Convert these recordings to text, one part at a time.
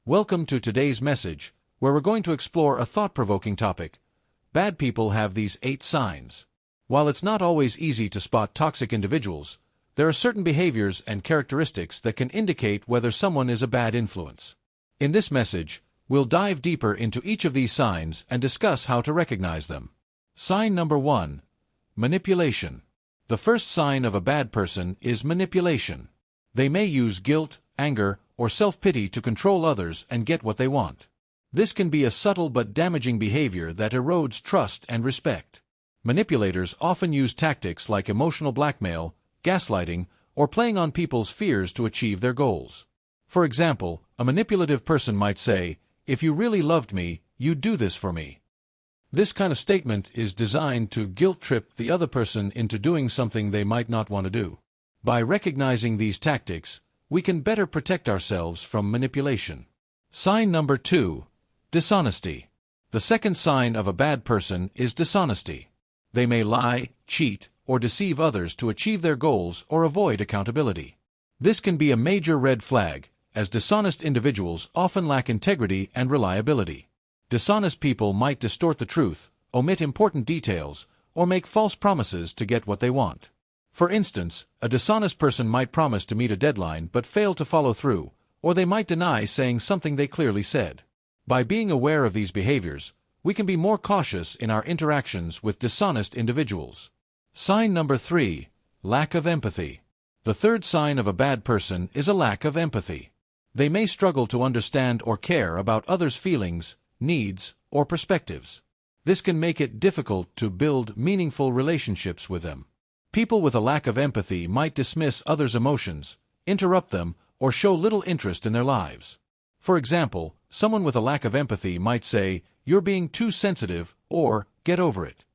Welcome to today's message, where we're going to explore a thought-provoking topic. Bad people have these 8 signs. While it's not always easy to spot toxic individuals, there are certain behaviors and characteristics that can indicate whether someone is a bad influence. In this message, we'll dive deeper into each of these signs and discuss how to recognize them. Sign number 1. Manipulation. The first sign of a bad person is manipulation. They may use guilt, anger, or self-pity to control others and get what they want. This can be a subtle but damaging behavior that erodes trust and respect. Manipulators often use tactics like emotional blackmail, gaslighting, or playing on people's fears to achieve their goals. For example, a manipulative person might say, "If you really loved me, you'd do this for me." This kind of statement is designed to guilt-trip the other person into doing something they might not want to do. By recognizing these tactics, we can better protect ourselves from manipulation. Sign number 2. Dishonesty. The second sign of a bad person is dishonesty. They may lie, cheat, or deceive others to achieve their goals or avoid accountability. This can be a major red flag, as dishonest individuals often lack integrity and reliability. Dishonest people might distort the truth, omit important details, or make false promises to get what they want. For instance, a dishonest person might promise to meet a deadline but fail to follow through, or they might deny saying something they clearly said. By being aware of these behaviors, we can be more cautious in our interactions with dishonest individuals. Sign number 3. Lack of empathy. The third sign of a bad person is a lack of empathy. They may struggle to understand or care about others' feelings, needs, or perspectives. This can make it difficult to build meaningful relationships with them. People with a lack of empathy might dismiss others' emotions, interrupt them, or show little interest in their lives. For example, someone with a lack of empathy might say, "You're being too sensitive," or "Get over it."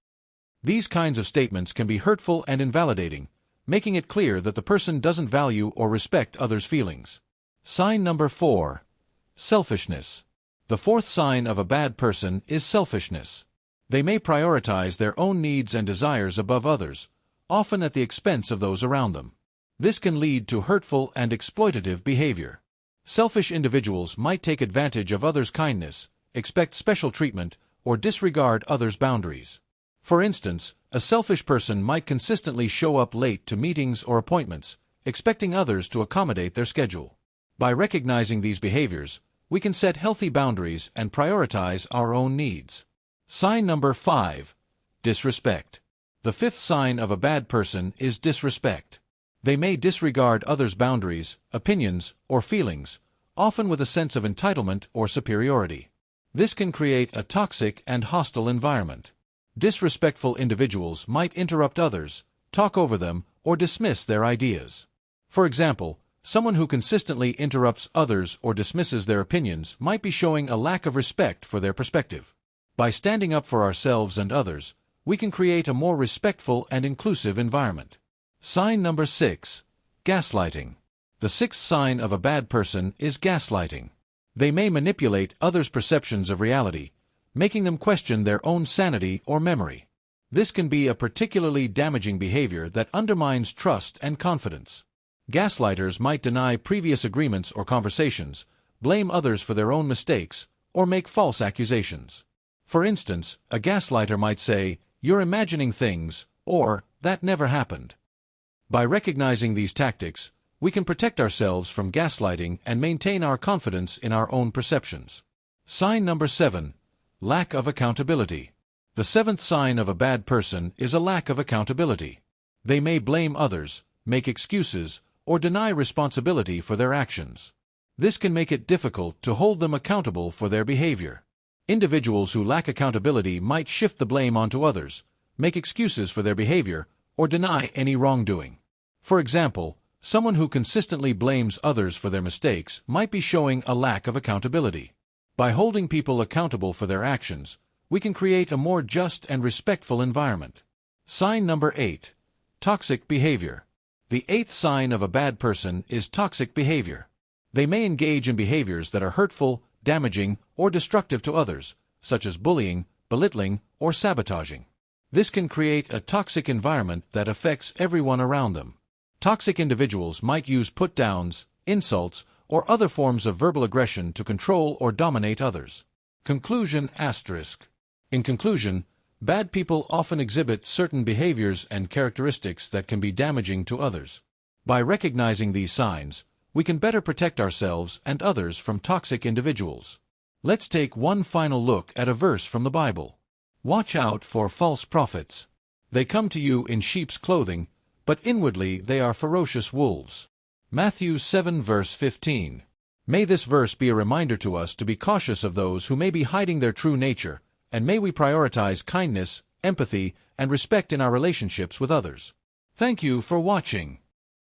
These kinds of statements can be hurtful and invalidating, making it clear that the person doesn't value or respect others' feelings. Sign number 4. Selfishness. The fourth sign of a bad person is selfishness. They may prioritize their own needs and desires above others, often at the expense of those around them. This can lead to hurtful and exploitative behavior. Selfish individuals might take advantage of others' kindness, expect special treatment, or disregard others' boundaries. For instance, a selfish person might consistently show up late to meetings or appointments, expecting others to accommodate their schedule. By recognizing these behaviors, we can set healthy boundaries and prioritize our own needs. Sign number 5. Disrespect. The fifth sign of a bad person is disrespect. They may disregard others' boundaries, opinions, or feelings, often with a sense of entitlement or superiority. This can create a toxic and hostile environment. Disrespectful individuals might interrupt others, talk over them, or dismiss their ideas. For example, someone who consistently interrupts others or dismisses their opinions might be showing a lack of respect for their perspective. By standing up for ourselves and others, we can create a more respectful and inclusive environment. Sign number 6. Gaslighting. The sixth sign of a bad person is gaslighting. They may manipulate others' perceptions of reality, making them question their own sanity or memory. This can be a particularly damaging behavior that undermines trust and confidence. Gaslighters might deny previous agreements or conversations, blame others for their own mistakes, or make false accusations. For instance, a gaslighter might say, "You're imagining things," or "That never happened." By recognizing these tactics, we can protect ourselves from gaslighting and maintain our confidence in our own perceptions. Sign number 7. Lack of accountability. The seventh sign of a bad person is a lack of accountability. They may blame others, make excuses, or deny responsibility for their actions. This can make it difficult to hold them accountable for their behavior. Individuals who lack accountability might shift the blame onto others, make excuses for their behavior, or deny any wrongdoing. For example, someone who consistently blames others for their mistakes might be showing a lack of accountability. By holding people accountable for their actions, we can create a more just and respectful environment. Sign number 8. Toxic behavior. The eighth sign of a bad person is toxic behavior. They may engage in behaviors that are hurtful, damaging, or destructive to others, such as bullying, belittling, or sabotaging. This can create a toxic environment that affects everyone around them. Toxic individuals might use put-downs, insults, or other forms of verbal aggression to control or dominate others. Conclusion *. In conclusion, bad people often exhibit certain behaviors and characteristics that can be damaging to others. By recognizing these signs, we can better protect ourselves and others from toxic individuals. Let's take one final look at a verse from the Bible. Watch out for false prophets. They come to you in sheep's clothing, but inwardly they are ferocious wolves. Matthew 7 verse 15. May this verse be a reminder to us to be cautious of those who may be hiding their true nature, and may we prioritize kindness, empathy, and respect in our relationships with others. Thank you for watching.